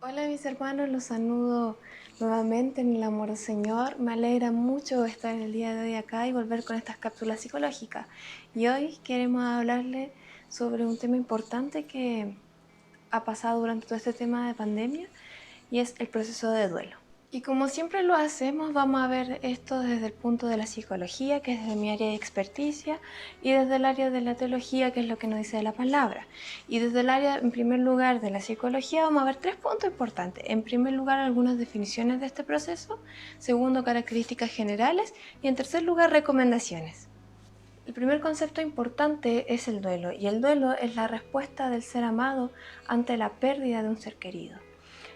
Hola mis hermanos, los saludo nuevamente en el amor del Señor. Me alegra mucho estar el día de hoy acá y volver con estas cápsulas psicológicas. Y hoy queremos hablarles sobre un tema importante que ha pasado durante todo este tema de pandemia y es el proceso de duelo. Y como siempre lo hacemos, vamos a ver esto desde el punto de la psicología, que es de mi área de experticia, y desde el área de la teología, que es lo que nos dice la palabra. Y desde el área, en primer lugar, de la psicología, vamos a ver tres puntos importantes. En primer lugar, algunas definiciones de este proceso. Segundo, características generales. Y en tercer lugar, recomendaciones. El primer concepto importante es el duelo, y el duelo es la respuesta del ser amado ante la pérdida de un ser querido.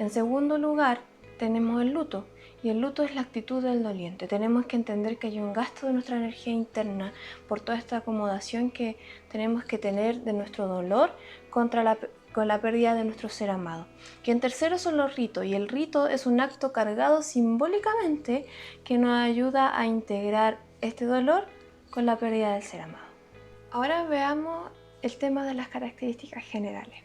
En segundo lugar, tenemos el luto, y el luto es la actitud del doliente. Tenemos que entender que hay un gasto de nuestra energía interna por toda esta acomodación que tenemos que tener de nuestro dolor con la pérdida de nuestro ser amado. Que en tercero son los ritos, y el rito es un acto cargado simbólicamente que nos ayuda a integrar este dolor con la pérdida del ser amado. Ahora veamos el tema de las características generales.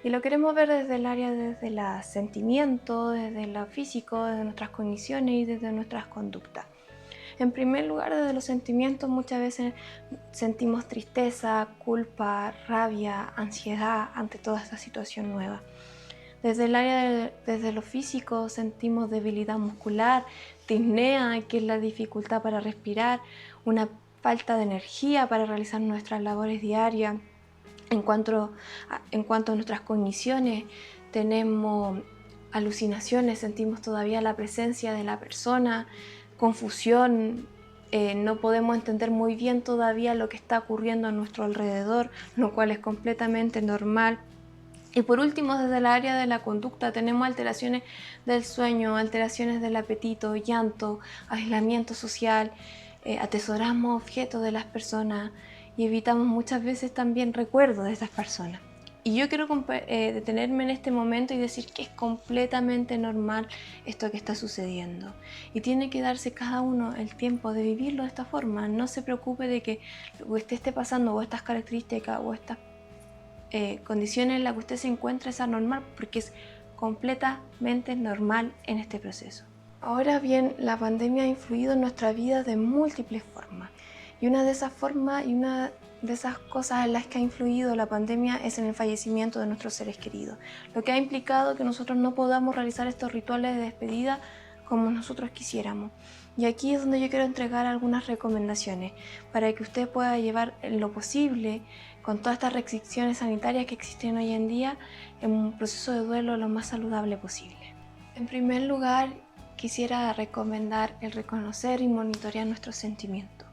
Y lo queremos ver desde el área desde los sentimientos, desde lo físico, desde nuestras cogniciones y desde nuestras conductas. En primer lugar, desde los sentimientos muchas veces sentimos tristeza, culpa, rabia, ansiedad ante toda esta situación nueva. Desde el área desde lo físico sentimos debilidad muscular, disnea, que es la dificultad para respirar, una falta de energía para realizar nuestras labores diarias. En cuanto a nuestras cogniciones, tenemos alucinaciones, sentimos todavía la presencia de la persona, confusión, no podemos entender muy bien todavía lo que está ocurriendo a nuestro alrededor, lo cual es completamente normal. Y por último, desde el área de la conducta tenemos alteraciones del sueño, alteraciones del apetito, llanto, aislamiento social, atesoramos objetos de las personas y evitamos muchas veces también recuerdos de esas personas. Y yo quiero detenerme en este momento y decir que es completamente normal esto que está sucediendo. Y tiene que darse cada uno el tiempo de vivirlo de esta forma. No se preocupe de que lo que usted esté pasando o estas características o estas condiciones en las que usted se encuentra es anormal, porque es completamente normal en este proceso. Ahora bien, la pandemia ha influido en nuestra vida de múltiples formas, y una de esas formas y una de esas cosas en las que ha influido la pandemia es en el fallecimiento de nuestros seres queridos, lo que ha implicado que nosotros no podamos realizar estos rituales de despedida como nosotros quisiéramos. Y aquí es donde yo quiero entregar algunas recomendaciones para que usted pueda llevar en lo posible, con todas estas restricciones sanitarias que existen hoy en día, en un proceso de duelo lo más saludable posible. En primer lugar, quisiera recomendar el reconocer y monitorear nuestros sentimientos.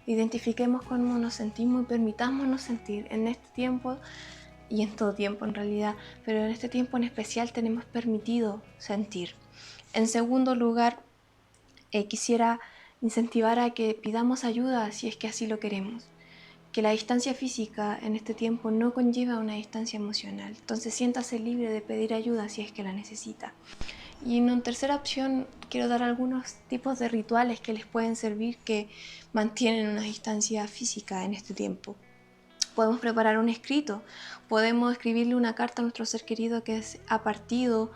Identifiquemos cómo nos sentimos y permitámonos sentir en este tiempo y en todo tiempo en realidad, pero en este tiempo en especial tenemos permitido sentir. En segundo lugar, quisiera incentivar a que pidamos ayuda si es que así lo queremos. Que la distancia física en este tiempo no conlleva una distancia emocional. Entonces siéntase libre de pedir ayuda si es que la necesita. Y en tercera opción quiero dar algunos tipos de rituales que les pueden servir, que mantienen una distancia física en este tiempo. Podemos preparar un escrito, podemos escribirle una carta a nuestro ser querido que ha partido,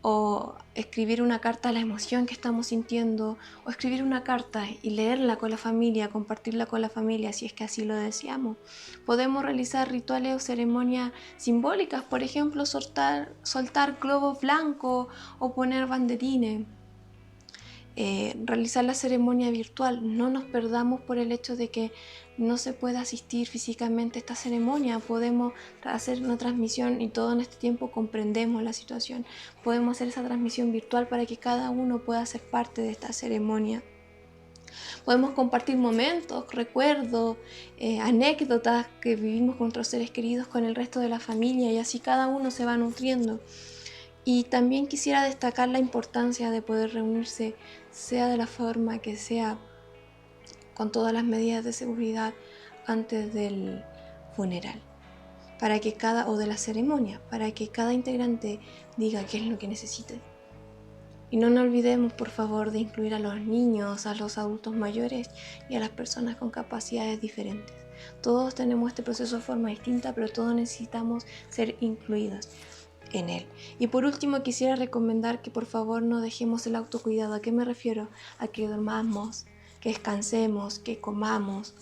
o escribir una carta a la emoción que estamos sintiendo, o escribir una carta y leerla con la familia, compartirla con la familia si es que así lo deseamos. Podemos realizar rituales o ceremonias simbólicas, por ejemplo, soltar globos blancos o poner banderines. Realizar la ceremonia virtual. No nos perdamos por el hecho de que no se pueda asistir físicamente a esta ceremonia. Podemos hacer una transmisión, y todo en este tiempo comprendemos la situación. Podemos hacer esa transmisión virtual para que cada uno pueda ser parte de esta ceremonia. Podemos compartir momentos, recuerdos, anécdotas que vivimos con nuestros seres queridos con el resto de la familia, y así cada uno se va nutriendo. Y también quisiera destacar la importancia de poder reunirse, sea de la forma que sea, con todas las medidas de seguridad antes del funeral, o de la ceremonia, para que cada integrante diga qué es lo que necesite. Y no nos olvidemos, por favor, de incluir a los niños, a los adultos mayores y a las personas con capacidades diferentes. Todos tenemos este proceso de forma distinta, pero todos necesitamos ser incluidos. en Él. Y por último quisiera recomendar que por favor no dejemos el autocuidado. ¿A qué me refiero? A que dormamos, que descansemos, que comamos,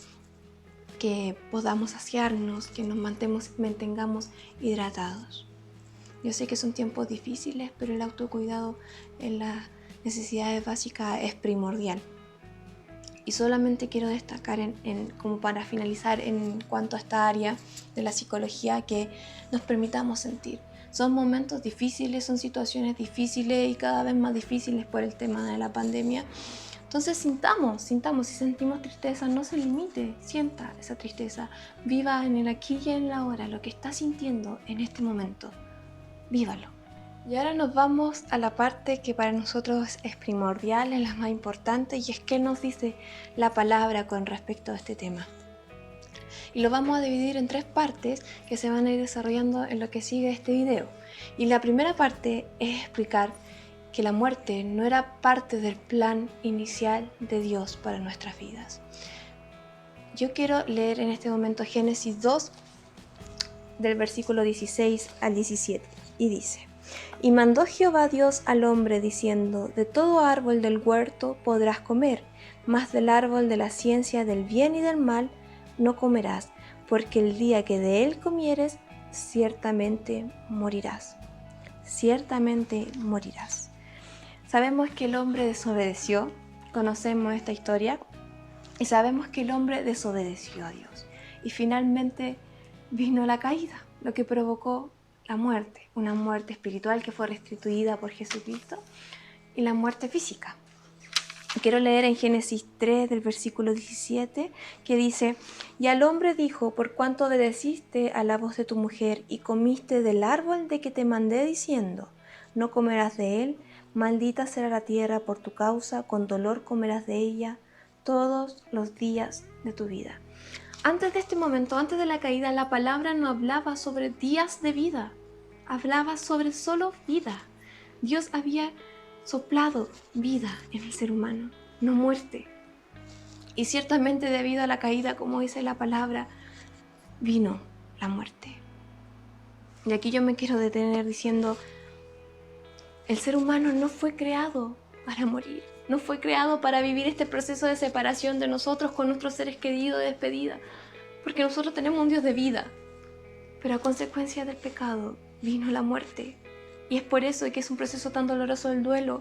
que podamos saciarnos, que nos mantengamos hidratados. Yo sé que son tiempos difíciles, pero el autocuidado en las necesidades básicas es primordial. Y solamente quiero destacar, como para finalizar, en cuanto a esta área de la psicología, que nos permitamos sentir. Son momentos difíciles, son situaciones difíciles y cada vez más difíciles por el tema de la pandemia. Entonces sintamos, si sentimos tristeza, no se limite, sienta esa tristeza, viva en el aquí y en la ahora, lo que está sintiendo en este momento, vívalo. Y ahora nos vamos a la parte que para nosotros es primordial, es la más importante, y es qué nos dice la palabra con respecto a este tema. Y lo vamos a dividir en 3 partes que se van a ir desarrollando en lo que sigue este video. Y la primera parte es explicar que la muerte no era parte del plan inicial de Dios para nuestras vidas. Yo quiero leer en este momento Génesis 2, del versículo 16 al 17, y dice: Y mandó Jehová Dios al hombre diciendo: De todo árbol del huerto podrás comer, mas del árbol de la ciencia del bien y del mal no comerás, porque el día que de él comieres, ciertamente morirás. Ciertamente morirás. Sabemos que el hombre desobedeció, conocemos esta historia, y sabemos que el hombre desobedeció a Dios. Y finalmente vino la caída, lo que provocó la muerte, una muerte espiritual que fue restituida por Jesucristo, y la muerte física. Quiero leer en Génesis 3 del versículo 17 que dice: Y al hombre dijo: Por cuanto obedeciste a la voz de tu mujer y comiste del árbol de que te mandé diciendo: No comerás de él, maldita será la tierra por tu causa, con dolor comerás de ella todos los días de tu vida. Antes de este momento, antes de la caída, la palabra no hablaba sobre días de vida, hablaba sobre solo vida. Dios había soplado vida en el ser humano, no muerte. Y ciertamente debido a la caída, como dice la palabra, vino la muerte. Y aquí yo me quiero detener diciendo: el ser humano no fue creado para morir, no fue creado para vivir este proceso de separación de nosotros con nuestros seres queridos, de despedida, porque nosotros tenemos un Dios de vida, pero a consecuencia del pecado vino la muerte. Y es por eso que es un proceso tan doloroso el duelo,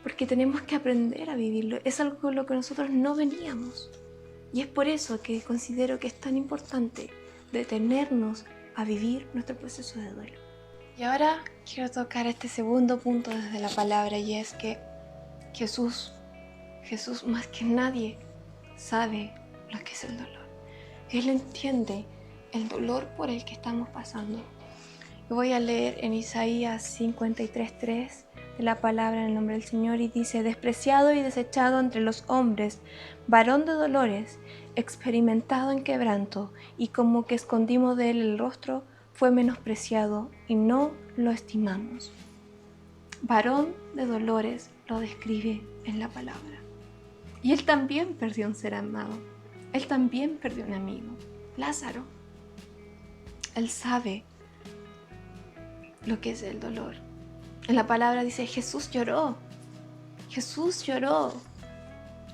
porque tenemos que aprender a vivirlo. Es algo con lo que nosotros no veníamos. Y es por eso que considero que es tan importante detenernos a vivir nuestro proceso de duelo. Y ahora quiero tocar este segundo punto desde la palabra, y es que Jesús más que nadie sabe lo que es el dolor. Él entiende el dolor por el que estamos pasando. Voy a leer en Isaías 53:3 de la palabra en el nombre del Señor, y dice: Despreciado y desechado entre los hombres, varón de dolores, experimentado en quebranto, y como que escondimos de él el rostro, fue menospreciado y no lo estimamos. Varón de dolores lo describe en la palabra. Y él también perdió un ser amado. Él también perdió un amigo, Lázaro. Él sabe lo que es el dolor. En la palabra dice: Jesús lloró. Jesús lloró.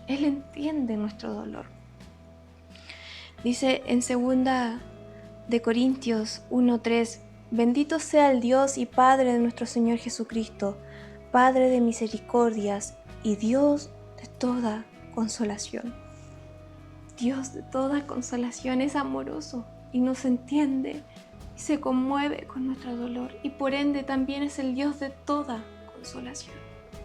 Él entiende nuestro dolor. Dice en 2 de Corintios 1:3: Bendito sea el Dios y Padre de nuestro Señor Jesucristo, Padre de misericordias y Dios de toda consolación. Dios de toda consolación es amoroso y nos entiende y se conmueve con nuestro dolor, y por ende también es el Dios de toda consolación.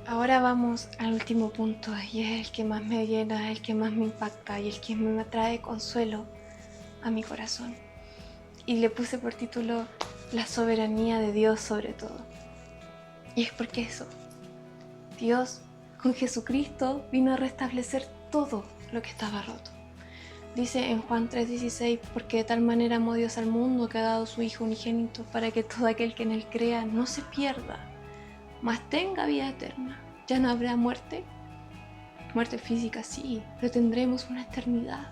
Ahora vamos al último punto, y es el que más me llena, el que más me impacta y el que me trae consuelo a mi corazón. Y le puse por título: La soberanía de Dios sobre todo. Y es porque eso, Dios con Jesucristo vino a restablecer todo lo que estaba roto. Dice en Juan 3:16: Porque de tal manera amó Dios al mundo que ha dado su Hijo unigénito, para que todo aquel que en él crea no se pierda, mas tenga vida eterna. Ya no habrá muerte física sí, pero tendremos una eternidad.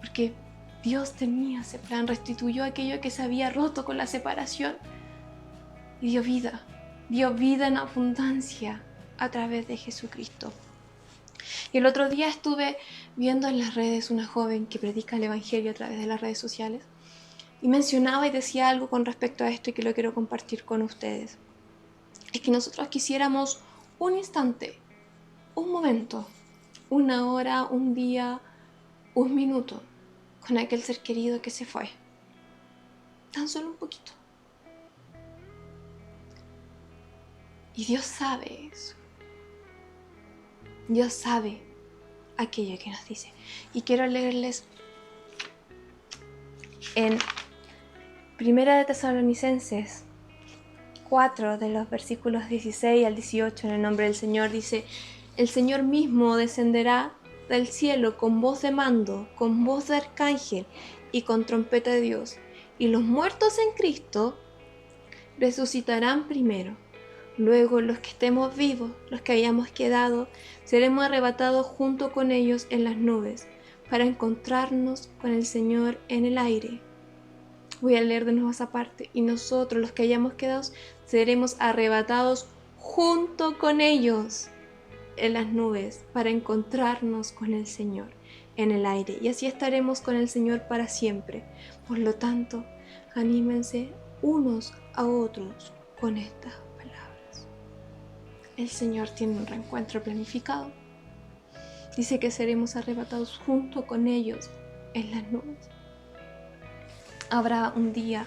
Porque Dios tenía ese plan, restituyó aquello que se había roto con la separación, y dio vida en abundancia a través de Jesucristo. Y el otro día estuve viendo en las redes una joven que predica el Evangelio a través de las redes sociales y mencionaba y decía algo con respecto a esto y que lo quiero compartir con ustedes. Es que nosotros quisiéramos un instante, un momento, una hora, un día, un minuto con aquel ser querido que se fue. Tan solo un poquito. Y Dios sabe eso. Dios sabe aquello que nos dice. Y quiero leerles en Primera de Tesalonicenses 4, de los versículos 16 al 18, en el nombre del Señor, dice: el Señor mismo descenderá del cielo con voz de mando, con voz de arcángel y con trompeta de Dios, y los muertos en Cristo resucitarán primero. Luego los que estemos vivos, los que hayamos quedado, seremos arrebatados junto con ellos en las nubes, para encontrarnos con el Señor en el aire. Voy a leer de nuevo esa parte. Y nosotros, los que hayamos quedado, seremos arrebatados junto con ellos en las nubes, para encontrarnos con el Señor en el aire. Y así estaremos con el Señor para siempre. Por lo tanto, anímense unos a otros con estas palabras. El Señor tiene un reencuentro planificado. Dice que seremos arrebatados junto con ellos en las nubes. Habrá un día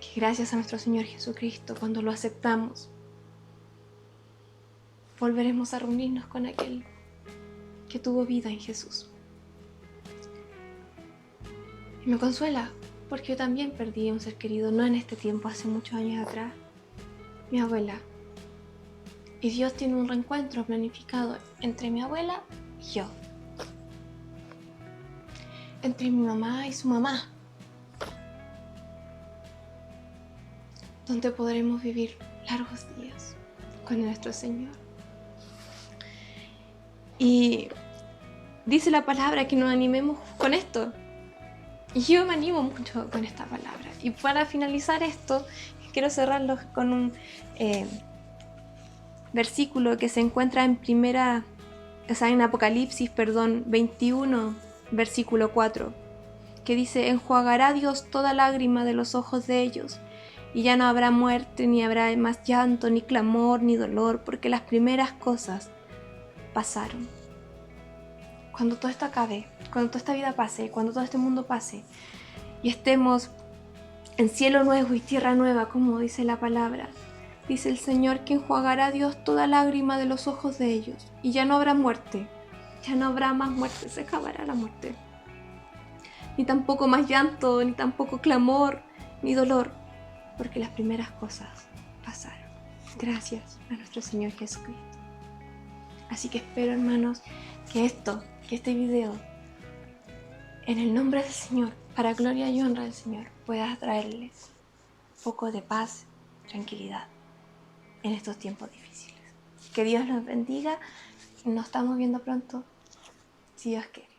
que, gracias a nuestro Señor Jesucristo, cuando lo aceptamos, volveremos a reunirnos con aquel que tuvo vida en Jesús. Y me consuela, porque yo también perdí a un ser querido, no en este tiempo, hace muchos años atrás, mi abuela. Y Dios tiene un reencuentro planificado entre mi abuela y yo, entre mi mamá y su mamá, donde podremos vivir largos días con nuestro Señor. Y dice la palabra que nos animemos con esto. Y yo me animo mucho con esta palabra. Y para finalizar esto, quiero cerrarlo con un versículo que se encuentra en Apocalipsis 21, versículo 4, que dice: enjuagará Dios toda lágrima de los ojos de ellos, y ya no habrá muerte, ni habrá más llanto, ni clamor, ni dolor, porque las primeras cosas pasaron. Cuando todo esto acabe, cuando toda esta vida pase, cuando todo este mundo pase, y estemos en cielo nuevo y tierra nueva, como dice la palabra, dice el Señor que enjuagará Dios toda lágrima de los ojos de ellos, y ya no habrá muerte, ya no habrá más muerte, se acabará la muerte, ni tampoco más llanto, ni tampoco clamor, ni dolor, porque las primeras cosas pasaron. Gracias a nuestro Señor Jesucristo. Así que espero, hermanos, que este video, en el nombre del Señor, para gloria y honra del Señor, pueda traerles un poco de paz, tranquilidad en estos tiempos difíciles. Que Dios los bendiga. Nos estamos viendo pronto, si Dios quiere.